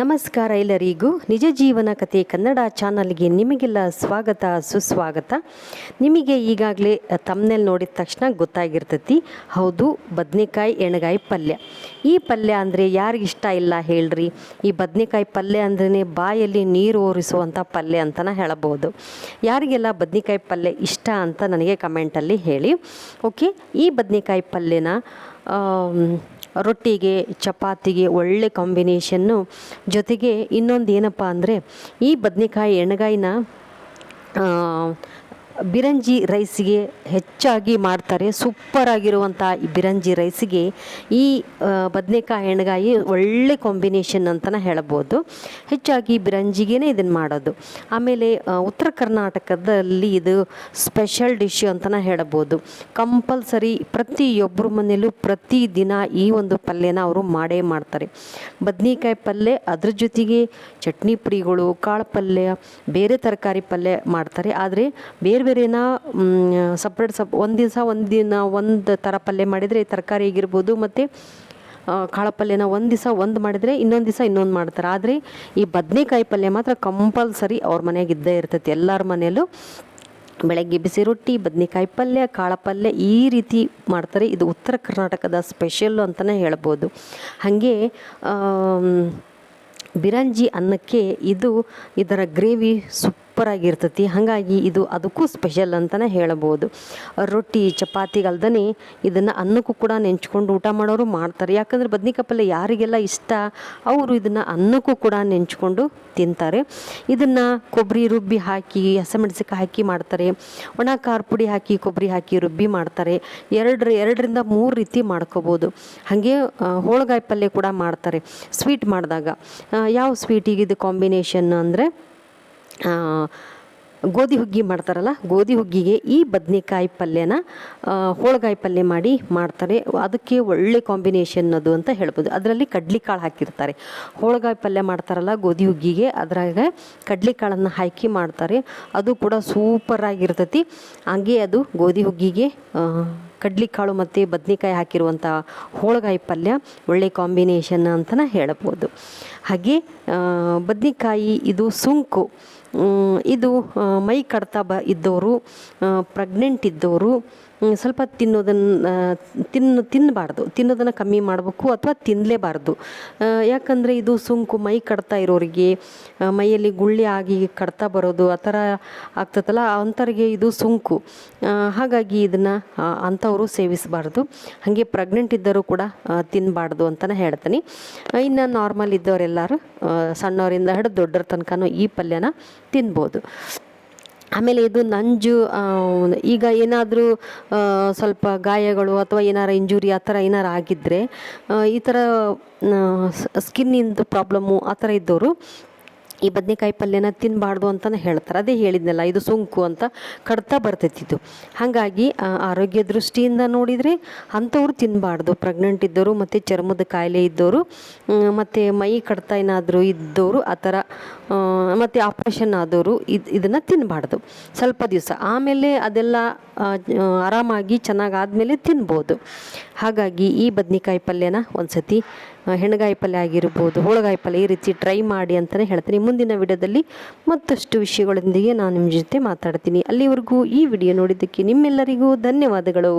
ನಮಸ್ಕಾರ ಎಲ್ಲರಿಗೂ. ನಿಜ ಜೀವನ ಕಥೆ ಕನ್ನಡ ಚಾನಲ್ಗೆ ನಿಮಗೆಲ್ಲ ಸ್ವಾಗತ ಸುಸ್ವಾಗತ. ನಿಮಗೆ ಈಗಾಗಲೇ ತಮ್ಮನೇಲಿ ನೋಡಿದ ತಕ್ಷಣ ಗೊತ್ತಾಗಿರ್ತೈತಿ, ಹೌದು, ಬದನೆಕಾಯಿ ಎಣ್ಗಾಯಿ ಪಲ್ಯ. ಈ ಪಲ್ಯ ಅಂದರೆ ಯಾರಿಗಿಷ್ಟ ಇಲ್ಲ ಹೇಳ್ರಿ. ಈ ಬದನೆಕಾಯಿ ಪಲ್ಯ ಅಂದ್ರೇ ಬಾಯಲ್ಲಿ ನೀರು ಓರಿಸುವಂಥ ಪಲ್ಯ ಅಂತಲೇ ಹೇಳಬಹುದು. ಯಾರಿಗೆಲ್ಲ ಬದನೆಕಾಯಿ ಪಲ್ಯ ಇಷ್ಟ ಅಂತ ನನಗೆ ಕಮೆಂಟಲ್ಲಿ ಹೇಳಿ. ಓಕೆ, ಈ ಬದನೆಕಾಯಿ ಪಲ್ಯನ ರೊಟ್ಟಿಗೆ ಚಪಾತಿಗೆ ಒಳ್ಳೆ ಕಾಂಬಿನೇಷನ್ನು. ಜೊತೆಗೆ ಇನ್ನೊಂದು ಏನಪ್ಪ ಅಂದರೆ, ಈ ಬದನೆಕಾಯಿ ಎಣ್ಗಾಯಿನ ಬಿರಂಜಿ ರೈಸಿಗೆ ಹೆಚ್ಚಾಗಿ ಮಾಡ್ತಾರೆ. ಸೂಪರಾಗಿರುವಂಥ ಈ ಬಿರಂಜಿ ರೈಸಿಗೆ ಈ ಬದನೆಕಾಯಿ ಎಣ್ಗಾಯಿ ಒಳ್ಳೆ ಕಾಂಬಿನೇಷನ್ ಅಂತಲೇ ಹೇಳ್ಬೋದು. ಹೆಚ್ಚಾಗಿ ಬಿರಂಜಿಗೇ ಇದನ್ನು ಮಾಡೋದು. ಆಮೇಲೆ ಉತ್ತರ ಕರ್ನಾಟಕದಲ್ಲಿ ಇದು ಸ್ಪೆಷಲ್ ಡಿಶ್ ಅಂತಲೇ ಹೇಳ್ಬೋದು. ಕಂಪಲ್ಸರಿ ಪ್ರತಿಯೊಬ್ಬರ ಮನೆಯಲ್ಲೂ ಪ್ರತಿದಿನ ಈ ಒಂದು ಪಲ್ಯನ ಅವರು ಮಾಡೇ ಮಾಡ್ತಾರೆ. ಬದನೆಕಾಯಿ ಪಲ್ಯ, ಅದ್ರ ಜೊತೆಗೆ ಚಟ್ನಿ ಪುಡಿಗಳು, ಕಾಳು ಪಲ್ಯ, ಬೇರೆ ತರಕಾರಿ ಪಲ್ಯ ಮಾಡ್ತಾರೆ. ಆದರೆ ಬೇರೆ ಬೇರೆನ ಸಪ್ರೇಟ್ ಒಂದು ಥರ ಪಲ್ಯ ಮಾಡಿದರೆ ತರಕಾರಿ ಆಗಿರ್ಬೋದು, ಮತ್ತು ಕಾಳು ಪಲ್ಯನ ಒಂದು ದಿವಸ ಒಂದು ಮಾಡಿದರೆ ಇನ್ನೊಂದು ದಿವಸ ಇನ್ನೊಂದು ಮಾಡ್ತಾರೆ. ಆದರೆ ಈ ಬದನೆಕಾಯಿ ಪಲ್ಯ ಮಾತ್ರ ಕಂಪಲ್ಸರಿ ಅವ್ರ ಮನೆಯಾಗ ಇದ್ದೇ ಇರ್ತೈತಿ. ಎಲ್ಲರ ಮನೆಯಲ್ಲೂ ಬೆಳಗ್ಗೆ ಬಿಸಿ ರೊಟ್ಟಿ, ಬದನೆಕಾಯಿ ಪಲ್ಯ, ಕಾಳು ಪಲ್ಯ ಈ ರೀತಿ ಮಾಡ್ತಾರೆ. ಇದು ಉತ್ತರ ಕರ್ನಾಟಕದ ಸ್ಪೆಷಲ್ಲು ಅಂತಲೇ ಹೇಳ್ಬೋದು. ಹಾಗೆ ಬಿರಂಜಿ ಅನ್ನಕ್ಕೆ ಇದರ ಗ್ರೇವಿ ಸೂಪರಾಗಿರ್ತೈತಿ. ಹಾಗಾಗಿ ಇದು ಅದಕ್ಕೂ ಸ್ಪೆಷಲ್ ಅಂತಲೇ ಹೇಳ್ಬೋದು. ರೊಟ್ಟಿ ಚಪಾತಿಗಲ್ದೇ ಇದನ್ನು ಅನ್ನಕ್ಕೂ ಕೂಡ ನೆಂಚ್ಕೊಂಡು ಊಟ ಮಾಡೋರು ಮಾಡ್ತಾರೆ. ಯಾಕಂದರೆ ಬದನೆಕಾಯಿ ಪಲ್ಯ ಯಾರಿಗೆಲ್ಲ ಇಷ್ಟ ಅವರು ಇದನ್ನು ಅನ್ನಕ್ಕೂ ಕೂಡ ನೆಂಚ್ಕೊಂಡು ತಿಂತಾರೆ. ಇದನ್ನು ಕೊಬ್ಬರಿ ರುಬ್ಬಿ ಹಾಕಿ, ಹಸಿಮೆಣಸಿನಕಾಯಿ ಹಾಕಿ ಮಾಡ್ತಾರೆ. ಒಣ ಖಾರ ಪುಡಿ ಹಾಕಿ, ಕೊಬ್ಬರಿ ಹಾಕಿ ರುಬ್ಬಿ ಮಾಡ್ತಾರೆ. ಎರಡರಿಂದ 3 ರೀತಿ ಮಾಡ್ಕೋಬೋದು. ಹಾಗೆ ಹೋಳ್ಗಾಯಿ ಪಲ್ಯ ಕೂಡ ಮಾಡ್ತಾರೆ ಸ್ವೀಟ್ ಮಾಡಿದಾಗ. ಯಾವ ಸ್ವೀಟಿಗೆ ಇದು ಕಾಂಬಿನೇಷನ್ ಅಂದರೆ, ಗೋಧಿ ಹುಗ್ಗಿ ಮಾಡ್ತಾರಲ್ಲ, ಗೋಧಿ ಹುಗ್ಗಿಗೆ ಈ ಬದನೆಕಾಯಿ ಪಲ್ಯನ ಹೋಳ್ಗಾಯಿ ಪಲ್ಯ ಮಾಡಿ ಮಾಡ್ತಾರೆ. ಅದಕ್ಕೆ ಒಳ್ಳೆ ಕಾಂಬಿನೇಷನ್ ಅದು ಅಂತ ಹೇಳ್ಬೋದು. ಅದರಲ್ಲಿ ಕಡ್ಲಿಕಾಳು ಹಾಕಿರ್ತಾರೆ. ಹೋಳ್ಗಾಯಿ ಪಲ್ಯ ಮಾಡ್ತಾರಲ್ಲ ಗೋಧಿ ಹುಗ್ಗಿಗೆ, ಅದ್ರಾಗ ಕಡ್ಲಿಕಾಳನ್ನು ಹಾಕಿ ಮಾಡ್ತಾರೆ. ಅದು ಕೂಡ ಸೂಪರಾಗಿರ್ತೈತಿ. ಹಾಗೆ ಅದು ಗೋಧಿ ಹುಗ್ಗಿಗೆ ಕಡ್ಲಿಕಾಳು ಮತ್ತು ಬದನೆಕಾಯಿ ಹಾಕಿರುವಂಥ ಹೋಳ್ಗಾಯಿ ಪಲ್ಯ ಒಳ್ಳೆ ಕಾಂಬಿನೇಷನ್ ಅಂತಲೇ ಹೇಳ್ಬೋದು. ಹಾಗೆ ಬದನೆಕಾಯಿ ಇದು ಸುಂಕು. ಇದು ಮೈ ಕಡ್ತಾ ಇದ್ದವರು, ಪ್ರೆಗ್ನೆಂಟ್ ಇದ್ದವರು ಸ್ವಲ್ಪ ತಿನ್ನೋದನ್ನು ಕಮ್ಮಿ ಮಾಡಬೇಕು ಅಥವಾ ತಿನ್ನಲೇಬಾರ್ದು. ಯಾಕಂದರೆ ಇದು ಸುಂಕು ಮೈ ಕಡ್ತಾ ಇರೋರಿಗೆ, ಮೈಯಲ್ಲಿ ಗುಳ್ಳಿ ಆಗಿ ಕಡ್ತಾ ಬರೋದು ಆ ಥರ ಆಗ್ತದಲ್ಲ, ಅಂಥವ್ರಿಗೆ ಇದು ಸುಂಕು. ಹಾಗಾಗಿ ಇದನ್ನು ಅಂಥವರು ಸೇವಿಸಬಾರ್ದು. ಹಾಗೆ ಪ್ರೆಗ್ನೆಂಟ್ ಇದ್ದರೂ ಕೂಡ ತಿನ್ನಬಾರ್ದು ಅಂತಲೇ ಹೇಳ್ತೀನಿ. ಇನ್ನು ನಾರ್ಮಲ್ ಇದ್ದವರೆಲ್ಲರೂ ಸಣ್ಣವರಿಂದ ಹಿಡಿದು ದೊಡ್ಡರ ತನಕನೂ ಈ ಪಲ್ಯನ ತಿನ್ಬೋದು. ಆಮೇಲೆ ಇದು ನಂಜು. ಈಗ ಏನಾದರೂ ಸ್ವಲ್ಪ ಗಾಯಗಳು ಅಥವಾ ಏನಾರು ಇಂಜುರಿ ಆ ಥರ ಏನಾರು ಆಗಿದ್ದರೆ, ಈ ಥರ ಸ್ಕಿನ್ನಿಂದು ಪ್ರಾಬ್ಲಮ್ಮು ಆ ಥರ ಇದ್ದವರು ಈ ಬದನೆಕಾಯಿ ಪಲ್ಯನ ತಿನ್ನಬಾರ್ದು ಅಂತಲೇ ಹೇಳ್ತಾರೆ. ಅದೇ ಹೇಳಿದ್ನಲ್ಲ, ಇದು ಸುಂಕು ಅಂತ ಕಡ್ತಾ ಬರ್ತೈತಿ ಇದು. ಹಾಗಾಗಿ ಆರೋಗ್ಯ ದೃಷ್ಟಿಯಿಂದ ನೋಡಿದರೆ ಅಂಥವ್ರು ತಿನ್ನಬಾರ್ದು. ಪ್ರೆಗ್ನೆಂಟ್ ಇದ್ದವರು ಮತ್ತು ಚರ್ಮದ ಕಾಯಿಲೆ ಇದ್ದವರು ಮತ್ತು ಮೈ ಕಡ್ತಾ ಏನಾದರೂ ಇದ್ದವರು ಆ ಥರ, ಮತ್ತು ಆಪ್ರೇಷನ್ ಆದವರು ಇದನ್ನು ತಿನ್ನಬಾರ್ದು ಸ್ವಲ್ಪ ದಿವಸ. ಆಮೇಲೆ ಅದೆಲ್ಲ ಆರಾಮಾಗಿ ಚೆನ್ನಾಗಾದಮೇಲೆ ತಿನ್ಬೋದು. ಹಾಗಾಗಿ ಈ ಬದನೆಕಾಯಿ ಪಲ್ಯನ ಒಂದು ಸತಿ ಹೆಣ್ಗಾಯಿ ಪಲ್ಯ ಆಗಿರ್ಬೋದು, ಹೋಳ್ಗಾಯಿ ಪಲ್ಯ, ಈ ರೀತಿ ಟ್ರೈ ಮಾಡಿ ಅಂತಲೇ ಹೇಳ್ತೀನಿ. ಮುಂದಿನ ವಿಡಿಯೋದಲ್ಲಿ ಮತ್ತಷ್ಟು ವಿಷಯಗಳೊಂದಿಗೆ ನಾನು ನಿಮ್ಮ ಜೊತೆ ಮಾತಾಡ್ತೀನಿ. ಅಲ್ಲಿವರೆಗೂ ಈ ವಿಡಿಯೋ ನೋಡಿದ್ದಕ್ಕೆ ನಿಮ್ಮೆಲ್ಲರಿಗೂ ಧನ್ಯವಾದಗಳು.